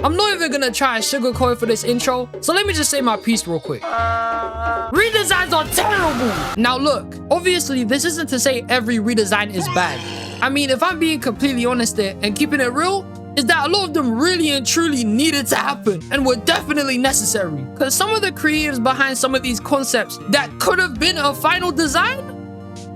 I'm not even gonna try and sugarcoat for this intro, so let me just say my piece real quick. Redesigns are terrible! Now look, obviously this isn't to say every redesign is bad. I mean, if I'm being completely honest there and keeping it real, is that a lot of them really and truly needed to happen and were definitely necessary. Because some of the creatives behind some of these concepts that could have been a final design,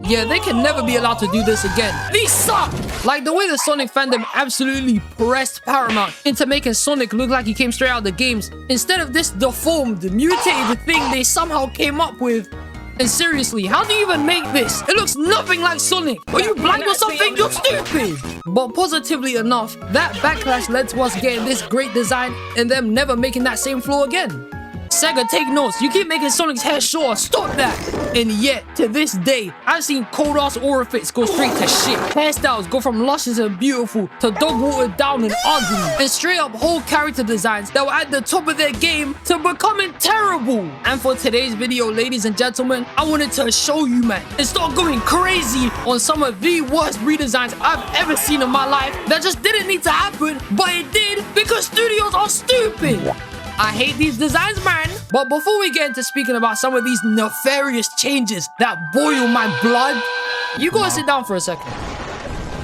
yeah, they can never be allowed to do this again. These suck! Like the way the Sonic fandom absolutely pressed Paramount into making Sonic look like he came straight out of the games instead of this deformed, mutated thing they somehow came up with. And seriously, how do you even make this? It looks nothing like Sonic. Are you blind or something? You're stupid! But positively enough, that backlash led to us getting this great design and them never making that same flaw again. Sega, take notes. You keep making Sonic's hair short. Stop that. And yet, to this day, I've seen cold-ass aura fits go straight to shit. Hairstyles go from luscious and beautiful to dog watered down and ugly. And straight up whole character designs that were at the top of their game to becoming terrible. And for today's video, ladies and gentlemen, I wanted to show you, man, and start going crazy on some of the worst redesigns I've ever seen in my life that just didn't need to happen, but it did because studios are stupid. I hate these designs, man. But before we get into speaking about some of these nefarious changes that boil my blood, you gotta sit down for a second.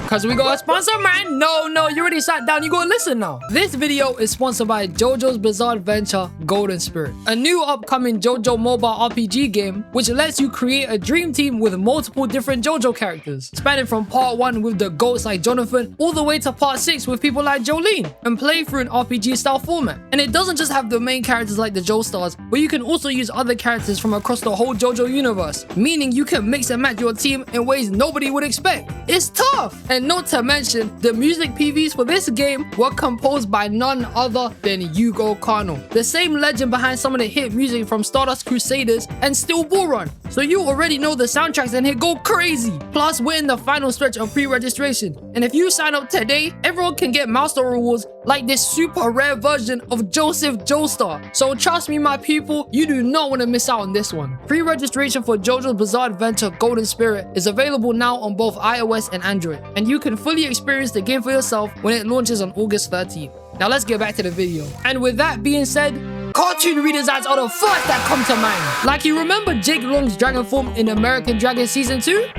Because we got a sponsor, man. No, you already sat down. You gotta listen now. This video is sponsored by JoJo's Bizarre Adventure Golden Spirit, a new upcoming JoJo mobile RPG game which lets you create a dream team with multiple different JoJo characters, spanning from part 1 with the GOATs like Jonathan all the way to part 6 with people like Jolene, and play through an RPG style format. And it doesn't just have the main characters like the Joestars, but you can also use other characters from across the whole JoJo universe, meaning you can mix and match your team in ways nobody would expect. It's tough! And not to mention, the music PVs for this game were composed by none other than Yugo Kanno, the same legend behind some of the hit music from Stardust Crusaders and Steel Ball Run. So you already know the soundtracks and hit go crazy. Plus, we're in the final stretch of pre-registration, and if you sign up today, everyone can get milestone rewards like this super rare version of Joseph Joestar. So trust me, my people, you do not want to miss out on this one. Pre-registration for JoJo's Bizarre Adventure Golden Spirit is available now on both iOS and Android, and you can fully experience the game for yourself when it launches on August 13th. Now let's get back to the video. And with that being said, cartoon redesigns are the first that come to mind. Like, you remember Jake Long's dragon form in American Dragon Season 2?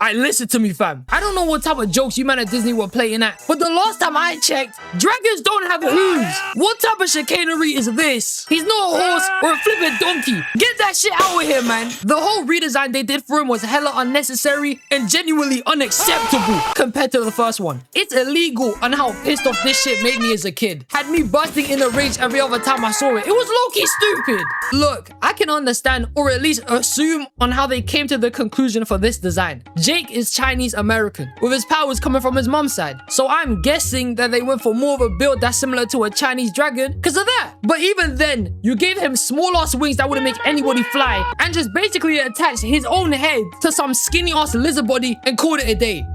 Alright, listen to me, fam. I don't know what type of jokes you man at Disney were playing at, but the last time I checked, dragons don't have hooves. What type of chicanery is this? He's not a horse or a flippin' donkey. Get that shit out of here, man. The whole redesign they did for him was hella unnecessary and genuinely unacceptable compared to the first one. It's illegal on how pissed off this shit made me as a kid. Had me bursting in a rage every other time I saw it. It was low-key stupid. Look, I can understand or at least assume on how they came to the conclusion for this design. Jake is Chinese American, with his powers coming from his mom's side. So I'm guessing that they went for more of a build that's similar to a Chinese dragon because of that. But even then, you gave him small ass wings that wouldn't make anybody fly and just basically attached his own head to some skinny ass lizard body and called it a day.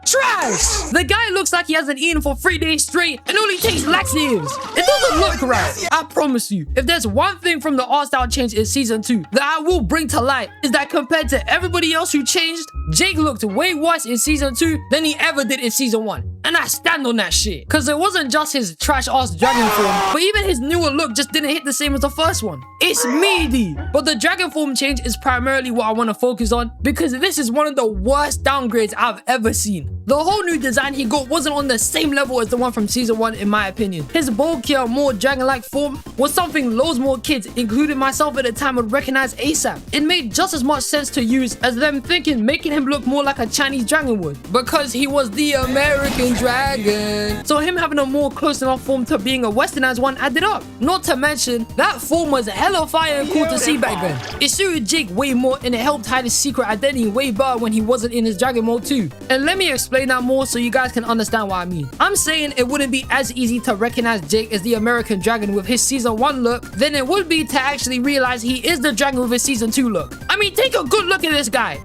Trash! The guy looks like he hasn't eaten for 3 days straight and only takes laxatives. It doesn't look right. I promise you, if there's one thing from the art style change in Season 2 that I will bring to light, is that compared to everybody else who changed, Jake looked way worse in Season 2 than he ever did in Season 1. And I stand on that shit. Cause it wasn't just his trash ass dragon form, but even his newer look just didn't hit the same as the first one. It's meaty. But the dragon form change is primarily what I want to focus on because this is one of the worst downgrades I've ever seen. The whole new design he got wasn't on the same level as the one from Season 1 in my opinion. His bulkier, more dragon-like form was something loads more kids, including myself at the time, would recognize ASAP. It made just as much sense to use as them thinking making him look more like a Chinese dragon would, because he was the American dragon. So him having a more close enough form to being a westernized one added up. Not to mention, that form was hella fire and cool to see back then. It suited Jake way more and it helped hide his secret identity way better when he wasn't in his dragon mode too. And let me explain that more so you guys can understand what I mean. I'm saying it wouldn't be as easy to recognize Jake as the American dragon with his Season 1 look than it would be to actually realize he is the dragon with his Season 2 look. I mean, take a good look at this guy.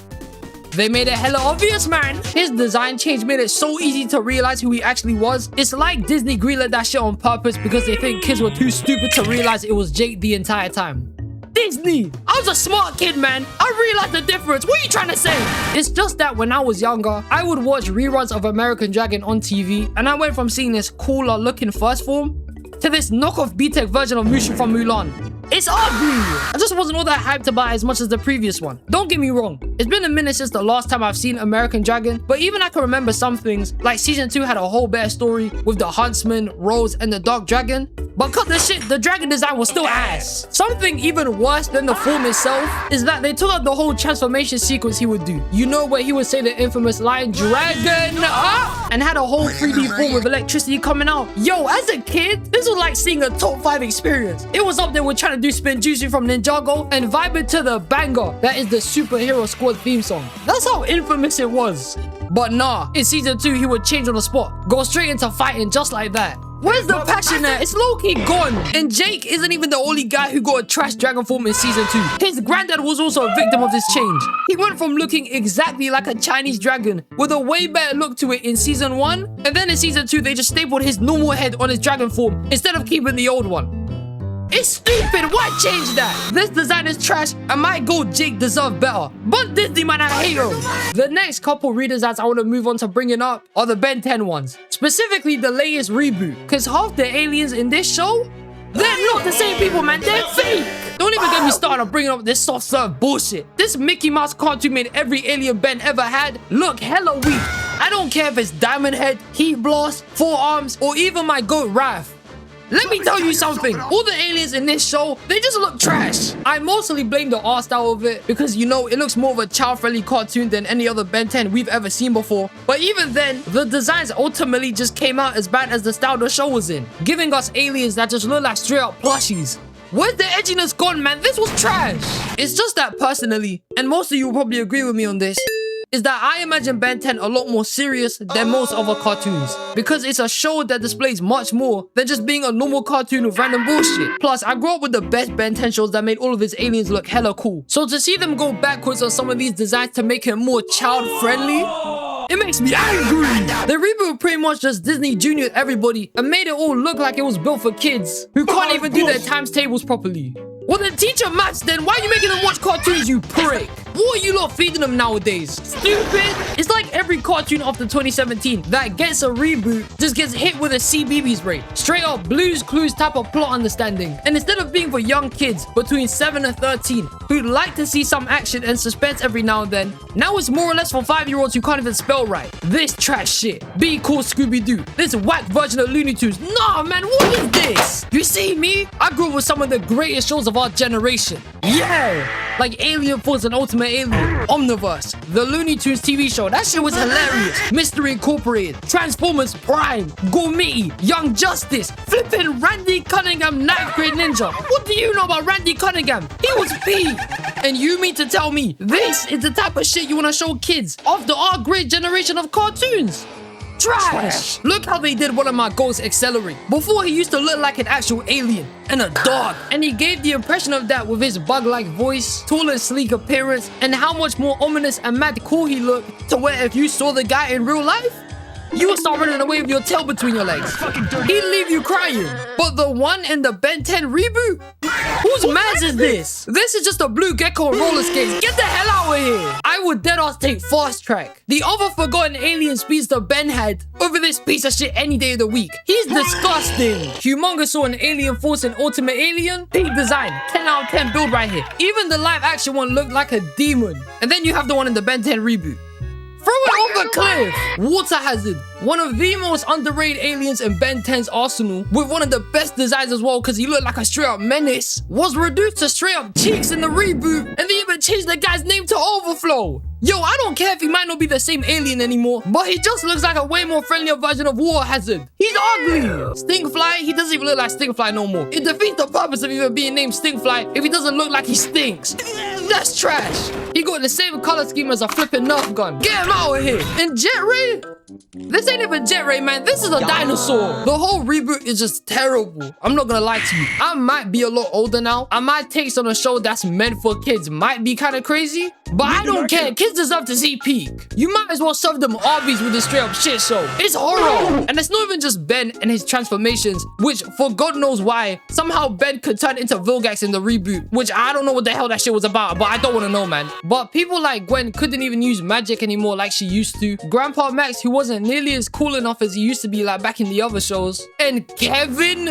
They made it hella obvious, man. His design change made it so easy to realize who he actually was. It's like Disney greenlit that shit on purpose because they think kids were too stupid to realize it was Jake the entire time. Disney! I was a smart kid, man. I realized the difference. What are you trying to say? It's just that when I was younger, I would watch reruns of American Dragon on TV, and I went from seeing this cooler looking first form to this knockoff B-Tech version of Mushu from Mulan. It's ugly! I just wasn't all that hyped about it as much as the previous one. Don't get me wrong, it's been a minute since the last time I've seen American Dragon, but even I can remember some things, like Season 2 had a whole better story with the Huntsman, Rose, and the Dark Dragon. But cut the shit, the dragon design was still ass. Something even worse than the form itself is that they took out the whole transformation sequence he would do. You know where he would say the infamous line, "Dragon up!" and had a whole 3D form with electricity coming out. Yo, as a kid, this was like seeing a top 5 experience. It was up there with trying to do Spin Juicy from Ninjago and vibing to the banger that is the Superhero Squad theme song. That's how infamous it was. But nah, in Season 2, he would change on the spot, go straight into fighting just like that. Where's the passion at? It's low-key gone. And Jake isn't even the only guy who got a trash dragon form in Season 2. His granddad was also a victim of this change. He went from looking exactly like a Chinese dragon with a way better look to it in Season 1. And then in Season 2, they just stapled his normal head on his dragon form instead of keeping the old one. It's stupid. Why change that? This design is trash and my goat Jake deserved better. But Disney man, I hate him. The next couple redesigns I want to move on to bringing up are the Ben 10 ones. Specifically the latest reboot. Because half the aliens in this show, they're not the same people, man. They're fake. Don't even get me started on bringing up this soft serve bullshit. This Mickey Mouse cartoon made every alien Ben ever had look hella weak. I don't care if it's Diamond Head, Heat Blast, Four Arms, or even my goat Raph. Let me tell you something, all the aliens in this show, they just look trash. I mostly blame the art style of it because, you know, it looks more of a child-friendly cartoon than any other Ben 10 we've ever seen before. But even then, the designs ultimately just came out as bad as the style the show was in, giving us aliens that just look like straight-up plushies. Where's the edginess gone, man? This was trash. It's just that personally, and most of you will probably agree with me on this, is that I imagine Ben 10 a lot more serious than most other cartoons. Because it's a show that displays much more than just being a normal cartoon with random bullshit. Plus, I grew up with the best Ben 10 shows that made all of his aliens look hella cool. So to see them go backwards on some of these designs to make him more child-friendly, it makes me angry. The reboot pretty much just Disney Junior everybody and made it all look like it was built for kids who can't even do their times tables properly. Well then teach them maths then. Why are you making them watch cartoons, you prick? What are you lot feeding them nowadays? Stupid. It's like every cartoon after 2017 that gets a reboot just gets hit with a CBeebies rate. Straight up Blue's Clues type of plot understanding. And instead of being for young kids between 7 and 13 who'd like to see some action and suspense every now and then, now it's more or less for 5-year-olds who can't even spell right. This trash shit. Be cool Scooby-Doo. This whack version of Looney Tunes. Nah man, what is this? You see me? I grew up with some of the greatest shows of our generation. Yeah! Like Alien Force and Ultimate Alien, Omniverse, the Looney Tunes TV show, that shit was hilarious. Mystery Incorporated, Transformers Prime, Gourmet, Young Justice, flipping Randy Cunningham, Ninth Grade Ninja. What do you know about Randy Cunningham? He was peak. And you mean to tell me this is the type of shit you want to show kids after our great generation of cartoons? Trash! Look how they did one of my goals Accelerate. Before he used to look like an actual alien and a dog. And he gave the impression of that with his bug-like voice, tall and sleek appearance, and how much more ominous and mad cool he looked to where if you saw the guy in real life, you would start running away with your tail between your legs. He'd leave you crying. But the one in the Ben 10 reboot? Whose Maz is this? This is just a blue gecko on roller skates. Get the hell out of here. I would deadass take Fast Track, the other forgotten alien speedster Ben had, over this piece of shit any day of the week. He's disgusting. Humongous saw an Alien Force and Ultimate Alien. Peak design. 10 out of 10 build right here. Even the live action one looked like a demon. And then you have the one in the Ben 10 reboot. Throw it off a cliff! Water Hazard, one of the most underrated aliens in Ben 10's arsenal, with one of the best designs as well because he looked like a straight up menace, was reduced to straight up cheeks in the reboot, and they even changed the guy's name to Overflow. Yo, I don't care if he might not be the same alien anymore, but he just looks like a way more friendlier version of Water Hazard. He's ugly! Stinkfly, he doesn't even look like Stinkfly no more. It defeats the purpose of even being named Stinkfly if he doesn't look like he stinks. That's trash. He got the same color scheme as a flipping Nerf gun. Get him out of here. And Jet Ray? This ain't even Jet Ray, man. This is a dinosaur. The whole reboot is just terrible. I'm not gonna lie to you. I might be a lot older now, and my takes on a show that's meant for kids might be kind of crazy, But I don't care. Kids deserve to see peak. You might as well serve them Arby's with this straight up shit show. It's horror. And it's not even just Ben and his transformations, which for God knows why, somehow Ben could turn into Vilgax in the reboot, which I don't know what the hell that shit was about, but I don't want to know, man. But people like Gwen couldn't even use magic anymore like she used to. Grandpa Max, who wasn't nearly as cool enough as he used to be like back in the other shows. And Kevin,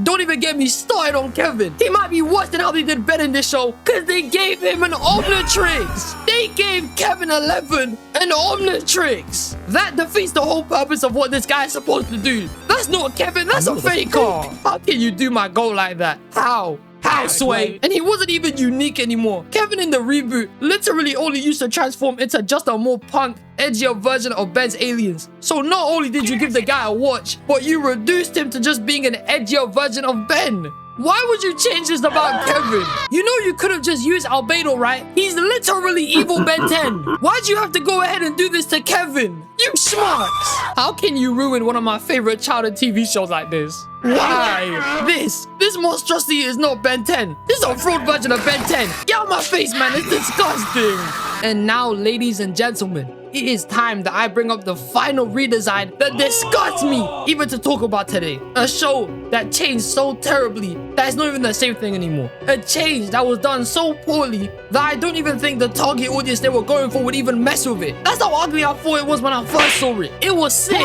don't even get me started on Kevin. He might be worse than how they did Ben in this show, because they gave him an Omnitrix. They gave Kevin 11 an Omnitrix. That defeats the whole purpose of what this guy is supposed to do. That's not Kevin, that's a faker. How can you do my goal like that? How? How, Sway? And he wasn't even unique anymore. Kevin in the reboot literally only used to transform into just a more punk, edgier version of Ben's aliens. So not only did you give the guy a watch, but you reduced him to just being an edgier version of Ben. Why would you change this about Kevin? You know you could have just used Albedo, right? He's literally evil Ben 10. Why'd you have to go ahead and do this to Kevin? You schmucks! How can you ruin one of my favorite childhood TV shows like this? Why? This monstrosity is not Ben 10. This is a fraud version of Ben 10. Get out of my face, man. It's disgusting. And now, ladies and gentlemen, it is time that I bring up the final redesign that disgusts me even to talk about today. A show that changed so terribly that it's not even the same thing anymore. A change that was done so poorly that I don't even think the target audience they were going for would even mess with it. That's how ugly I thought it was when I first saw it. It was sick.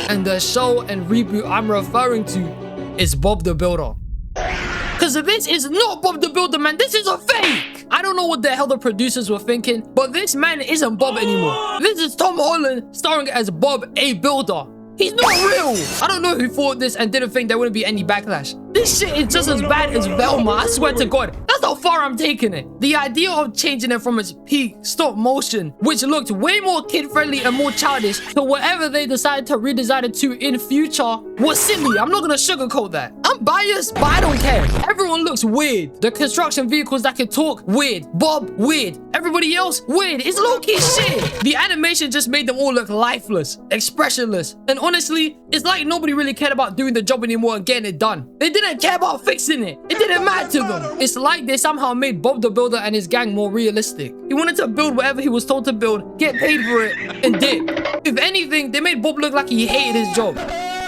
And the show and reboot I'm referring to is Bob the Builder. Because this is not Bob the Builder, man. This is a fake. I don't know what the hell the producers were thinking, but this man isn't Bob anymore. This is Tom Holland starring as Bob a Builder. He's not real. I don't know who thought this and didn't think there wouldn't be any backlash. This shit is just as bad as Velma, I swear to God. That's how far I'm taking it. The idea of changing it from its peak stop motion, which looked way more kid-friendly and more childish, to whatever they decided to redesign it to in future was silly. I'm not gonna sugarcoat that. I'm biased, but I don't care. Everyone looks weird. The construction vehicles that can talk, weird. Bob, weird. Everybody else, weird. It's low-key shit. The animation just made them all look lifeless, expressionless, and honestly, it's like nobody really cared about doing the job anymore and getting it done. They didn't care about fixing it. It didn't matter to them. It's like they somehow made Bob the Builder and his gang more realistic. He wanted to build whatever he was told to build, get paid for it, and dip. If anything, they made Bob look like he hated his job.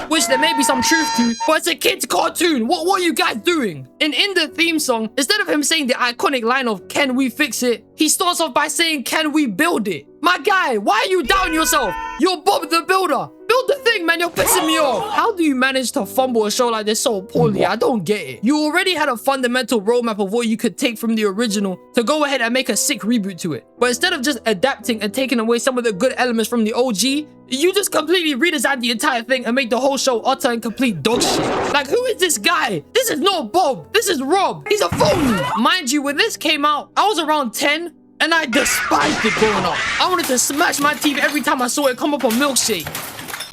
Which there may be some truth to, but it's a kid's cartoon. What are you guys doing? And in the theme song, instead of him saying the iconic line of, "Can we fix it?" he starts off by saying, "Can we build it?" My guy, why are you doubting yourself? You're Bob the Builder. Build the thing, man. You're pissing me off. How do you manage to fumble a show like this so poorly? I don't get it. You already had a fundamental roadmap of what you could take from the original to go ahead and make a sick reboot to it. But instead of just adapting and taking away some of the good elements from the OG, you just completely redesigned the entire thing and made the whole show utter and complete dog shit. Like, who is this guy? This is not Bob. This is Rob. He's a phony. Mind you, when this came out, I was around 10 and I despised it growing up. I wanted to smash my TV every time I saw it come up on Milkshake.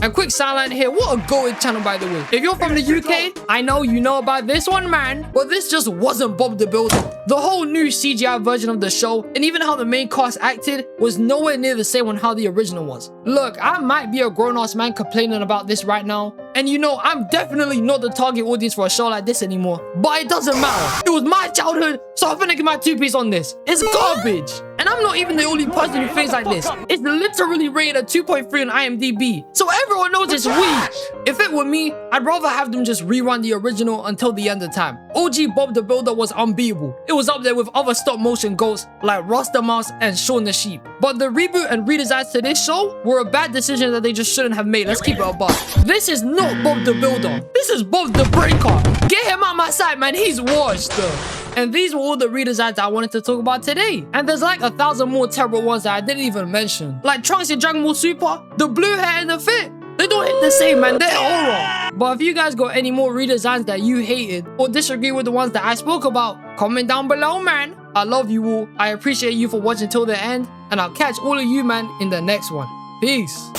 And quick sideline here, what a goated channel, by the way. If you're from the UK, I know you know about this one, man. But this just wasn't Bob the Builder. The whole new CGI version of the show, and even how the main cast acted, was nowhere near the same on how the original was. Look, I might be a grown-ass man complaining about this right now. And you know, I'm definitely not the target audience for a show like this anymore. But it doesn't matter. It was my childhood, so I'm gonna give my 2 piece on this. It's garbage. And I'm not even the only person who thinks like this. It's literally rated a 2.3 on IMDb. So everyone knows it's weak. If it were me, I'd rather have them just rerun the original until the end of time. OG Bob the Builder was unbeatable. It was up there with other stop motion goats like Rasta Mouse and Shaun the Sheep. But the reboot and redesigns to this show were a bad decision that they just shouldn't have made. Let's keep it a buck. This is not Bob the Builder. This is Bob the Breaker. Get him out my sight, man. He's washed. And these were all the redesigns I wanted to talk about today. And there's like 1,000 more terrible ones that I didn't even mention. Like Trunks in Dragon Ball Super, the blue hair and the fit. They don't hit the same, man. They're horror. But if you guys got any more redesigns that you hated or disagree with the ones that I spoke about, comment down below, man. I love you all. I appreciate you for watching till the end. And I'll catch all of you, man, in the next one. Peace.